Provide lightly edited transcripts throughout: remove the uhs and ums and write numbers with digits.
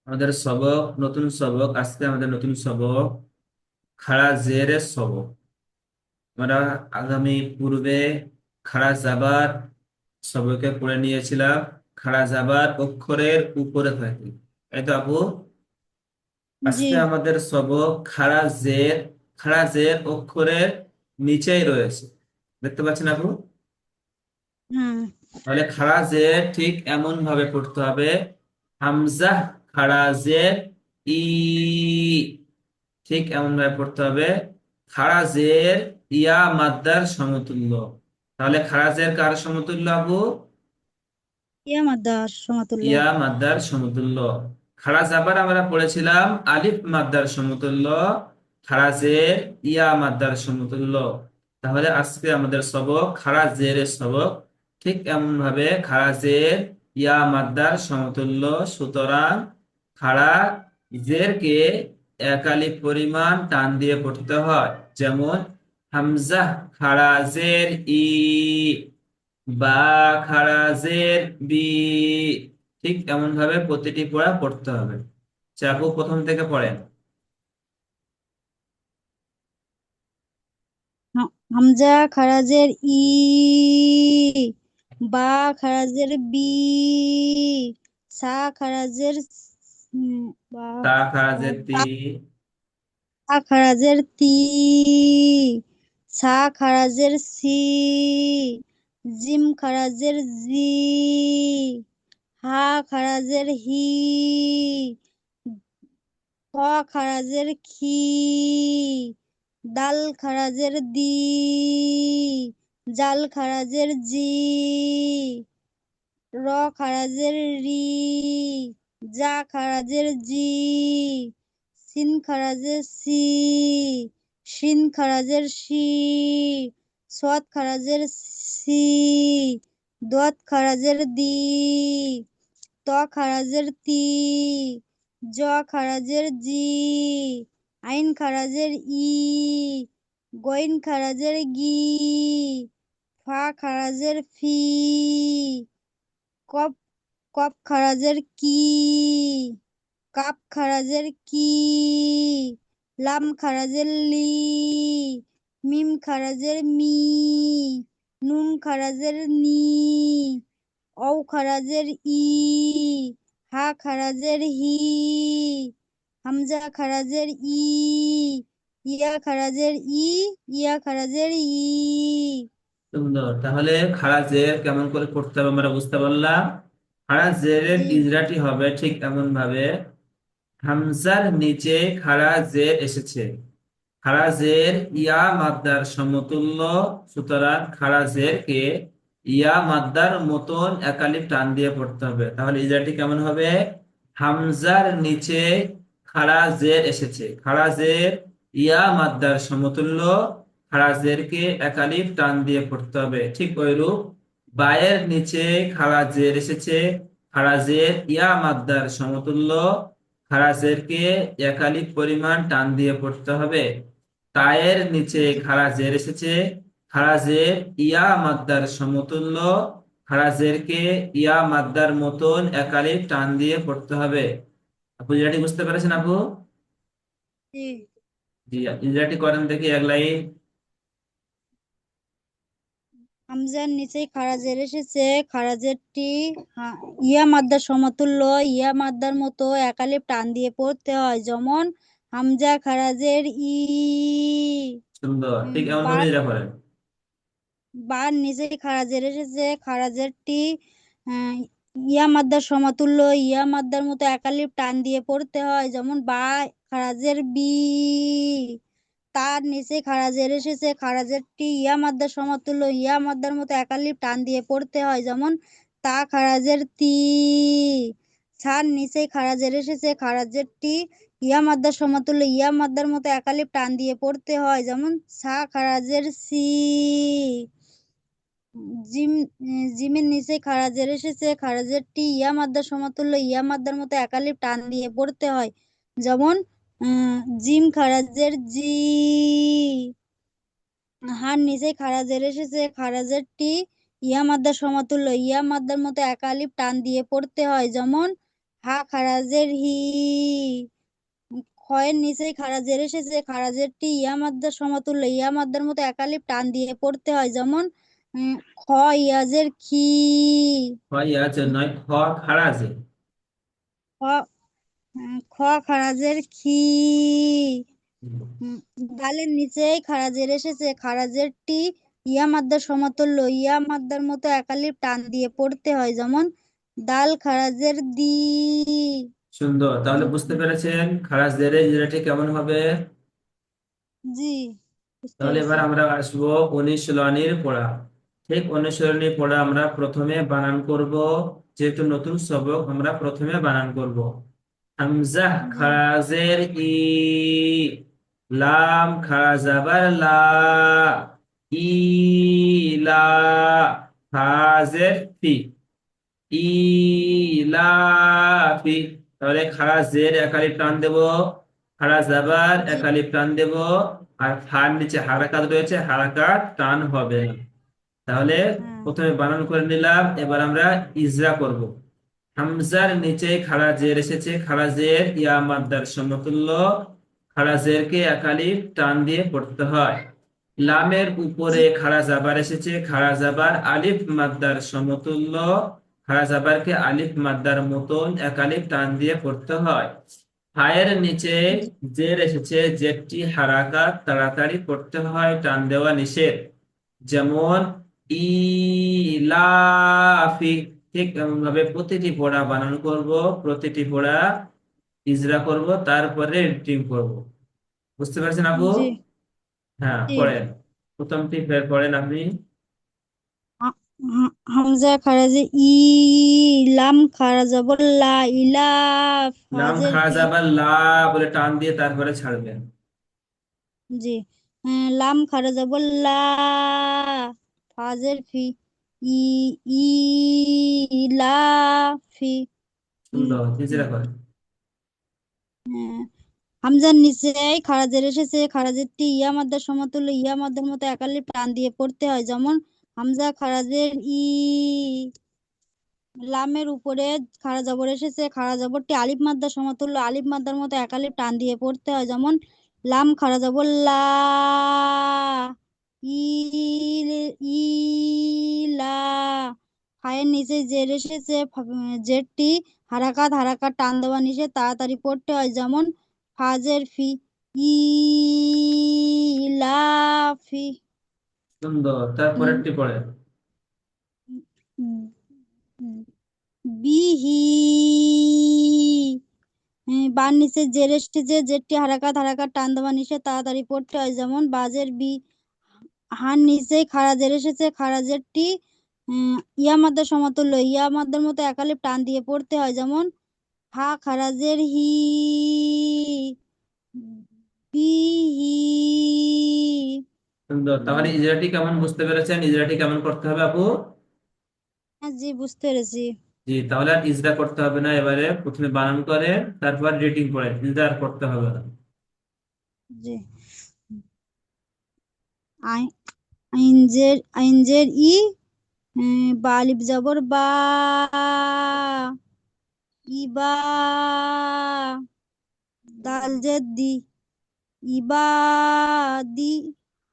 আমাদের সবক, নতুন সবক। আজকে আমাদের নতুন সবক খাড়া জেরের সবক। আমরা আগামী পূর্বে খাড়া জাবার সবকে পড়ে নিয়েছিলাম। খাড়া জাবার অক্ষরের উপরে থাকে, তাই তো আপু? জি। আজকে আমাদের সবক খাড়া জের। খাড়া জের অক্ষরের নিচেই রয়েছে, দেখতে পাচ্ছেন আপু? হুম। তাহলে খাড়া জের ঠিক এমন ভাবে পড়তে হবে। হামজা খাড়া জের ই, ঠিক এমন ভাবে পড়তে হবে। খাড়া জের ইয়া মাদ্দার সমতুল্য। তাহলে খাড়া জের কার সমতুল্য আবু? ইয়া মাদ্দার সমতুল্য। ইয়া মাদ্দার সমতুল্য। খাড়া জাবার আমরা পড়েছিলাম আলিফ মাদ্দার সমতুল্য। খাড়া জের ইয়া মাদ্দার সমতুল্য। তাহলে আজকে আমাদের সবক খাড়া জেরের সবক। ঠিক এমন ভাবে খাড়া জের ইয়া মাদ্দার সমতুল্য। সুতরাং খাড়া জেরকে এক আলিফ পরিমাণ টান দিয়ে পড়তে হয়। যেমন হামজা খাড়া জের ই, বা খাড়া জের বি। ঠিক এমন ভাবে প্রতিটি পড়া পড়তে হবে। চাপু প্রথম থেকে পড়েন। হামজা খারাজের ই, বা খারাজের বি, সা খারাজের বা তা খাড়া বা জের তি, তা খারাজের তি, সা খারাজের সি, জিম খারাজের জি, হা খারাজের হি, খ খারাজের খি, দাল খারাজের দি, জাল খারাজের জি, র খারাজের রি, জা খারাজের জি, সিন খারাজের সি, শিন খারাজের শি, সৎ খারাজের সি, দত খারাজের দি, ত খারাজের তি, জ খারাজের জি, আইন খারাজের ই, গইন খারাজের গি, ফা খারাজের ফি, কপ কপ খারাজের কি, কাপ খারাজের কি, লাম খারাজের লি, মিম খারাজের মি, নুন খারাজের নি, অউ খারাজের ই, হা খারাজের হি, হামজা খারাজের ই, ইয়া খারাজের ই, ইয়া খারাজের ই। সুন্দর। তাহলে খাড়া জের কেমন করে পড়তে হবে আমরা বুঝতে পারলাম। খাড়া জেরের জি। ইজরাটি হবে ঠিক এমন ভাবে। হামজার নিচে খাড়া জের এসেছে। খাড়া জের ইয়া মাদ্দার সমতুল্য। সুতরাং খাড়া জেরকে ইয়া মাদ্দার মতন একালিপ টান দিয়ে পড়তে হবে। তাহলে ইজাটি কেমন হবে? হামজার নিচে খাড়া জের এসেছে। খাড়া জের ইয়া মাদ্দার সমতুল্য। খাড়া জেরকে একালিপ টান দিয়ে পড়তে হবে। ঠিক ওইরূপ বায়ের নিচে খাড়া জের এসেছে। খাড়া জের ইয়া মাদ্দার সমতুল্য। খাড়া জেরকে একালিপ পরিমাণ টান দিয়ে পড়তে হবে। তায়ের নিচে খাড়া জের এসেছে। খাড়া জের ইয়া মাদ্দার সমতুল্য। খাড়া জেরকে ইয়া মাদ্দার মতন একালিপ টান দিয়ে পড়তে হবে। আপু ইরাটি বুঝতে পেরেছেন আপু? জি। জি, ইরাটি করেন দেখি এক লাইন। হামজার নিচে খারাজের এসেছে। খারাজেরটি ইয়া মাদ্দার সমতুল্য। ইয়া মাদ্দার মতো একালিপ টান দিয়ে পড়তে হয়। যেমন হামজা খারাজের ই, সুন্দর, ঠিক এমন ভাবে বার এটা করেন। বার নিচে খারাজের এসেছে। খারাজেরটি আহ, ইয়া মাদ্দার সমতুল্য। ইয়া মাদ্দার মতো একালিপ টান দিয়ে পড়তে হয়। যেমন বা খারাজের বি, তার নিচে খারাজের এসেছে। খারাজেরটি ইয়া মাদ্দার সমতুল্য। ইয়া মাদ্দার মতো একালিপ টান দিয়ে পড়তে হয়। যেমন তা খারাজের তি, ছার নিচে খারাজের এসেছে। খারাজেরটি ইয়া মাদ্দার সমতুল্য। ইয়া মাদ্দার মতো একালিপ টান দিয়ে পড়তে হয়। যেমন সা খারাজের সি, জিম জিমের নিচে খারাজের এসেছে। খারাজেরটি ইয়া মাদ্দার সমতুল্য। ইয়া মাদ্দার মতো একালিপ টান দিয়ে পড়তে হয়। যেমন জিম খারাজের জি, হার নিচে খারাজের এসেছে। খারাজেরটি ইয়া মাদ্দার সমতুল্য। ইয়া মাদ্দার মতো একালিপ টান দিয়ে পড়তে হয়। যেমন হা খারাজের হি, খয়ের নিচে খারাজের এসেছে, খারাজের টি ইয়া মাদ্দার সমতুল্য, ইয়া মাদ্দার মতো একালিপ টান দিয়ে পড়তে হয়, যেমন উম, খ ইয়াজের খি, খ ইয়াজের নয়, খ খারাজে। খ খ খারাজের খি, উম, দালের নিচেই খারাজের এসেছে, খারাজের টি ইয়া মাদ্দার সমতুল্য, ইয়া মাদ্দার মতো একালিপ টান দিয়ে পড়তে হয়, যেমন দাল খারাজের দি। সুন্দর, তাহলে বুঝতে পেরেছেন খারাজ জেরে ইজরাটি কেমন হবে। জি, বুঝতে তাহলে পেরেছি। এবার আমরা আসবো অনুশীলনীর পড়া। ঠিক অনুশীলনী পড়া আমরা প্রথমে বানান করব, যেহেতু নতুন সবক আমরা প্রথমে বানান করব। হামজা জি, খারাজের ই, লাম খারাজাবার লা, ইলা, হাজের ফি, ইলাফি। তাহলে খাড়া জের একালিপ টান দেব, খাড়া জাবার জি, একালিপ টান দেব, আর ফার নিচে হারাকাত রয়েছে, হারাকাত টান হবে না। তাহলে হ্যাঁ, প্রথমে বানান করে নিলাম, এবার আমরা ইজরা করব। হামজার নিচে খাড়া জের এসেছে, খাড়া জের ইয়া মাদ্দার সমতুল্য, খাড়া জেরকে একালিপ টান দিয়ে পড়তে হয়। লামের জি, উপরে খাড়া জাবার এসেছে, খাড়া জাবার আলিফ মাদ্দার সমতুল্য, খাড়া জাবারকে আলিফ মাদ্দার মতন একালিপ টান দিয়ে পড়তে হয়। হায়ের নিচে জি, জের এসেছে, জেরটি হারাকাত তাড়াতাড়ি পড়তে হয়, টান দেওয়া নিষেধ। যেমন ইলাফি। ঠিক এমন ভাবে প্রতিটি পড়া বানান করব, প্রতিটি পড়া ইজরা করব, তারপরে রিডিং করব। বুঝতে পারছেন আপু? জি, হ্যাঁ, জি। পড়েন। প্রথমটি ফের পড়েন আপনি। হামজা খারাজে ই, লাম খারাজা বল্লা, ইলাফ লাম হাজের খাড়া ফি। যাবার লা বলে টান দিয়ে তারপরে ছাড়বেন। জি, লাম খারাজা বল্লা, ফাজের ফি, ই, ইলাফি। উম, সুন্দর, উম, নিজেরা করেন। হ্যাঁ, হামজার নিচে খারাজের এসেছে, খারাজের টি ইয়া মাদ্দার সমতুল্য, ইয়া মাদ্দার মতো একালিপ টান দিয়ে পড়তে হয়, যেমন হামজা খারাজের ই, লামের উপরে খাড়া জবর এসেছে, খাড়া জবরটি আলিফ মাদ্দার সমতুল্য, আলিফ মাদ্দার মতো একালিপ টান দিয়ে পড়তে হয়, যেমন লাম খাড়া জবর লা, ইলা। ফায়ের নিচে জের এসেছে, জেরটি হারাকাত হারাকাত টান দেওয়া নিষেধ, তাড়াতাড়ি পড়তে হয়, যেমন ফাজের ফি, ইলাফি। সুন্দর, উম, তারপরেরটি পড়েন। বিহি, বার নিচে জের এসেছে, জেরটি হারাকাত হারাকাত টান দেওয়া নিষেধ, তাড়াতাড়ি পড়তে হয়, যেমন বাজের বি। হার নিচে খাড়া জের এসেছে, খাড়া জেরটি ইয়া মাদ্দার সমতুল্য, ইয়া মাদ্দার মতো একালিপ টান দিয়ে পড়তে হয়, যেমন হা খারাজের হি, বিহি। সুন্দর, তাহলে উম, ইজরাটি কেমন বুঝতে পেরেছেন, ইজরাটি কেমন করতে হবে আপু? হ্যাঁ, জি, বুঝতে পেরেছি। জি, তাহলে আর ইজরা করতে হবে না, এবারে প্রথমে বানান করে তারপর রিডিং পড়েন, ইজরা আর করতে হবে না। জি, আই, আইনজের ই, বা আলিফ জবর বা, ইবা, দাল জের দি, ইবাদি।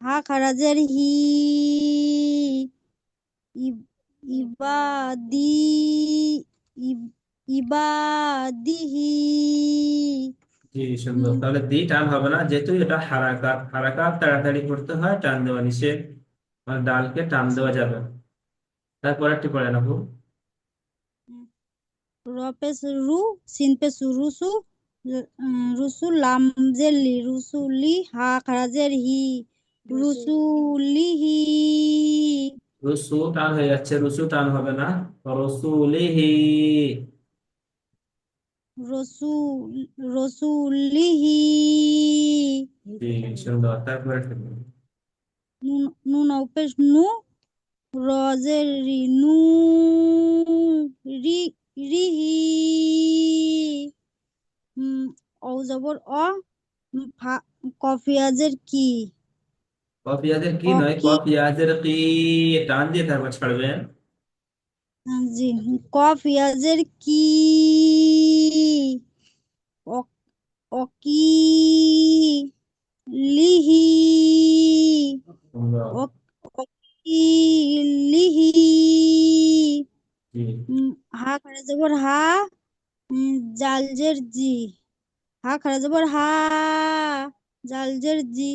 হা খারাজের হি, ই- ইবাদি, ই- ইবাদিহি। জি, সুন্দর, উম, তাহলে দি টান হবে না, যেহেতু এটা হারাকাত, হারাকাত তাড়াতাড়ি করতে হয়, টান দেওয়া নিষেধ, আর ডালকে টান দেওয়া যাবে না। তারপরেরটি পড়েন আপু। রপেস রু, সিনপেস রুসু, রুসু লামজের লি, রুসুলি। হা খারাজের হি, রুসুলিহি, রুসু টান হয়ে যাচ্ছে, রুসু টান হবে না, রসুলিহি। রসু, রসুলিহি। জি, সুন্দর, তারপরে নুন, নুন অপেশ নু, রজের রি, নু, রি, রিহি। উম, ও জবর অ, কফিয়াজের কি, কফিয়াজের কি ক নয়, কি। কফিয়াজের কি, টান দিয়ে তারপর ছাড়বেন। জি, কফিয়াজের কি, অ- অকিলিহি সুন্দর। অক- অকিলিহি জি। হা খারা জবর হা, জালজের জি, হা খারা জবর হা, জালজের জি,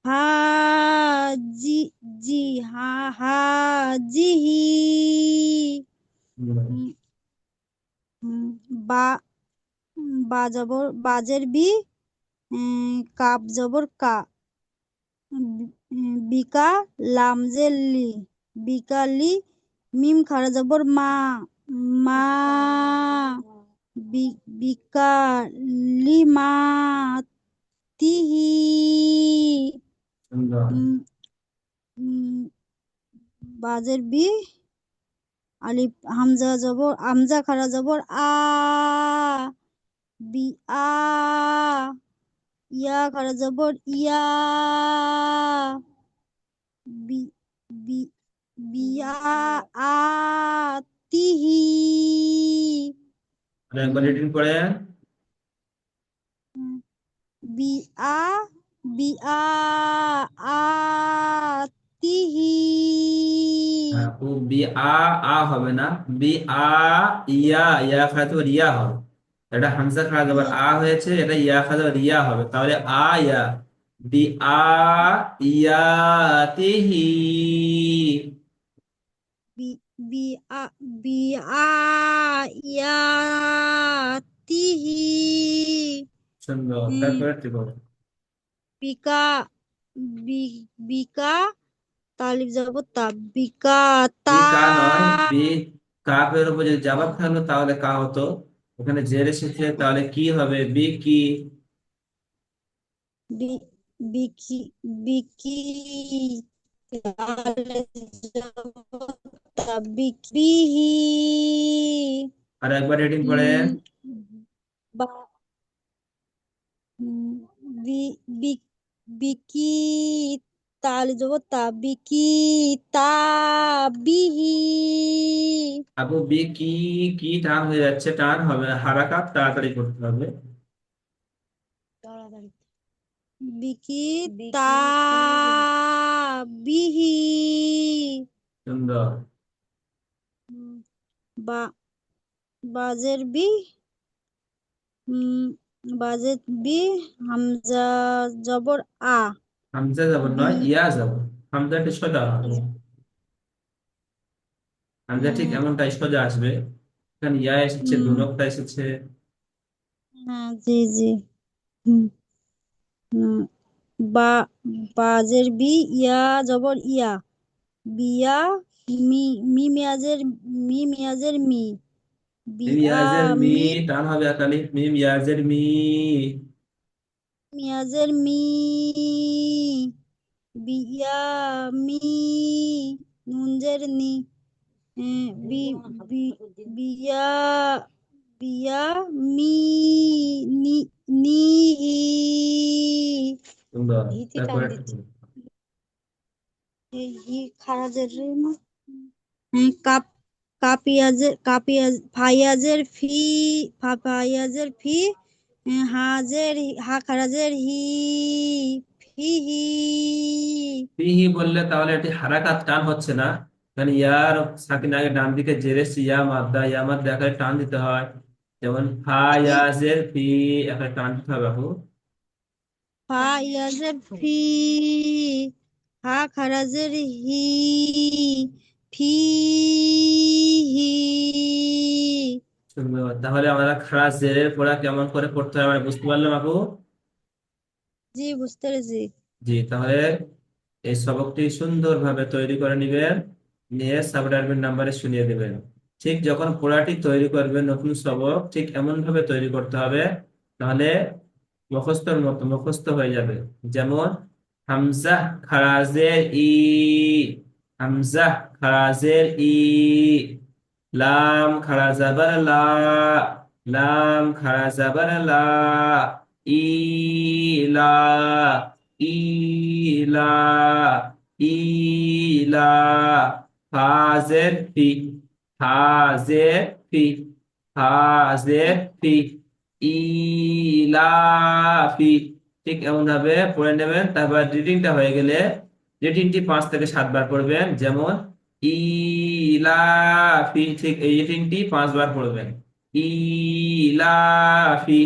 হাজি, জি, হা হাজিহি, সুন্দর। উম, উম, বা বা জবর বাজের বি, কাপ জবর কা, বিকা লামজের লি, বিকালি, মিম খারা জবর মা, মা বিকালিমা তিহি, সুন্দর। উম, উম, বাজের বি, আলিফ হামজা জবর হামজা খারা জবর বি ইয়া খারা জবর ইয়া, বি বি বিয়া আতিহি, আর একবার রিডিং করে। বিআ বিআ আতিহি, হ্যাঁ, ও বি আ, আ হবে না, বি আ, ইয়া, ইয়া খাওয়া তো রিয়া হবে। এটা হামজা খাওয়া যাবার ইয়া আ হয়েছে, এটা ইয়া খাওয়া যাবার রিয়া হবে, তাহলে আ ইয়া, বি আ ইয়াতিহি। বি বিআ বিআ ইয়াতিহি, সুন্দর, উম, তারপরে ঠিক হবে। বিকা বি বিকা তালিফ যাব তা, বিকা বি তা, কা নয়, বি কাফের উপর যদি জবাব থাকলো তাহলে কা হতো, ওখানে জের এসেছে তাহলে কি হবে, বি কি। বি বিকি বিকি তালিফ যাব তা, বিকিহি, আর একবার রিডিং করেন। উম, বা উম, বি বি বিকি তাল যাব তা, বিকি তা বিহি, আপু বি কি, কি টান হয়ে যাচ্ছে, টান হবে না, হারাকাত তাড়াতাড়ি করতে হবে। তাড়াতাড়ি বিকি তা বিহি, সুন্দর। উম, বা বাজের বি, উম, বাজের বি, হামজা জবর আ, হামজা যাব বি নয়, ইয়া যাব। হামজাটি সোজা হবে, হামজা ঠিক উম, এমনটাই সোজা আসবে। এখানে ইয়া এসেছে, উম, দুনকটা এসেছে। হ্যাঁ জি জি, হুম, হুম, বা বাজের বি, ইয়া জবর ইয়া, বিয়া, মি মি মিয়াজের মি মিয়াজের মি, মিম বিয়া ইয়াজের মি, মি টান হবে একালি, মিম ইয়াজের মি। মিয়াজের মি, বিয়া মি নুনজের নি, বি বি বিয়া বিয়া মি নি নিহি, সুন্দর, হিতি টান তারপরে দিচ্ছে, হি খারাজের রে না, কাপ কাপিয়াজ ফাইয়াজের ফি, ফাইয়াজের ফি, হাজের হা খারাজের হি, ফিহি, ফিহি বললে তাহলে এটি হারাকাত, টান হচ্ছে না, কারণ ইয়ার সাকিন আগে ডান দিকে জেরেছি, ইয়া মাদ্দা, ইয়া মাদ্দা এখানে টান দিতে হয়। যেমন ফা ফি ইয়াজের ফি, এখানে টান দিতে হবে আপু। ফাইয়াজের ফি, হা খারাজের হি, ফিহি, সুন্দর, তাহলে আমরা খারাজ জেরের পড়া কেমন করে পড়তে হবে আমরা বুঝতে পারলাম আপু। জি বুঝতে পেরেছি। জি, তাহলে এই সবকটি সুন্দরভাবে তৈরি করে নিবেন, নিয়ে সাবটাইটেল নাম্বারে শুনিয়ে দিবেন। ঠিক যখন পড়াটি তৈরি করবেন নতুন সবক, ঠিক এমন ভাবে তৈরি করতে হবে, তাহলে মুখস্থর মতো মুখস্থ হয়ে যাবে। যেমন হামজা খারাজের ই, হামজা খারাজের ই, লাম খারা জাবার লা, লাম খারা জাবার লা, ইলা, ইলা, ইলা, হাজের ফি, হাজের ফি, হাজের ফি, ইলাফি। ঠিক এমন ভাবে পড়ে নেবেন। তারপর রিডিংটা হয়ে গেলে রিডিংটি 5 থেকে 7 বার পড়বেন। যেমন ইলাফি, ঠিক এই রিডিংটি 5 বার পড়বেন। ইলাফি,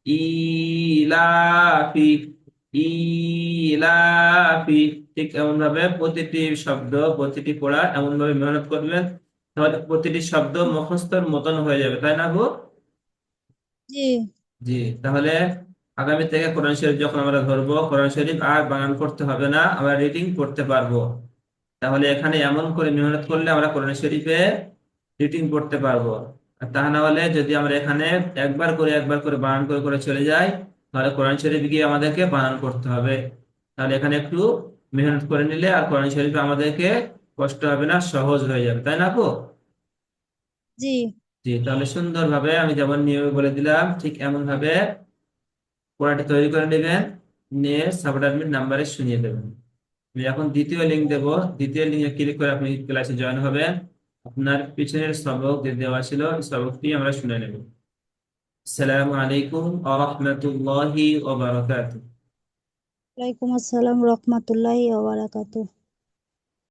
ইলাফি, ইলাফি। ঠিক এমন ভাবে প্রতিটি শব্দ, প্রতিটি পড়া এমন ভাবে মেহনত করবেন, তাহলে প্রতিটি শব্দ মুখস্থর মতন হয়ে যাবে, তাই না গো? জি। জি। তাহলে আগামী থেকে কোরআন শরীফ যখন আমরা ধরবো, কোরআন শরীফ আর বানান করতে হবে না, আমরা রিডিং পড়তে পারবো। তাহলে এখানে এমন করে মেহনত করলে আমরা কোরআন শরীফে রিডিং পড়তে পারবো। আর তা না হলে যদি আমরা এখানে একবার করে বানান করে করে চলে যাই, তাহলে কোরআন শরীফ গিয়ে আমাদেরকে বানান করতে হবে। তাহলে এখানে একটু মেহনত করে নিলে আর কোরআন শরীফে আমাদেরকে কষ্ট হবে না, সহজ হয়ে যাবে, তাই না আপু? জি। জি। তাহলে সুন্দরভাবে আমি যেমন নিয়মে বলে দিলাম, ঠিক এমন ভাবে পড়াটি তৈরি করে নেবেন, নিয়ে সাবঅ্যাডমিন নাম্বারে শুনিয়ে দেবেন। আমি এখন দ্বিতীয় লিঙ্ক দেবো, দ্বিতীয় লিঙ্কে ক্লিক করে আপনি ক্লাসে জয়েন হবেন। আপনার পিছনের সবক যে দেওয়া ছিল ওই সবকটি আমরা শুনে নেব। আসসালামু আলাইকুম ওয়া রাহমাতুল্লাহি ওয়া বারাকাতুহু। ওয়ালাইকুম আসসালাম রহমতুল্লাহি ওয়া বারাকাতুহু।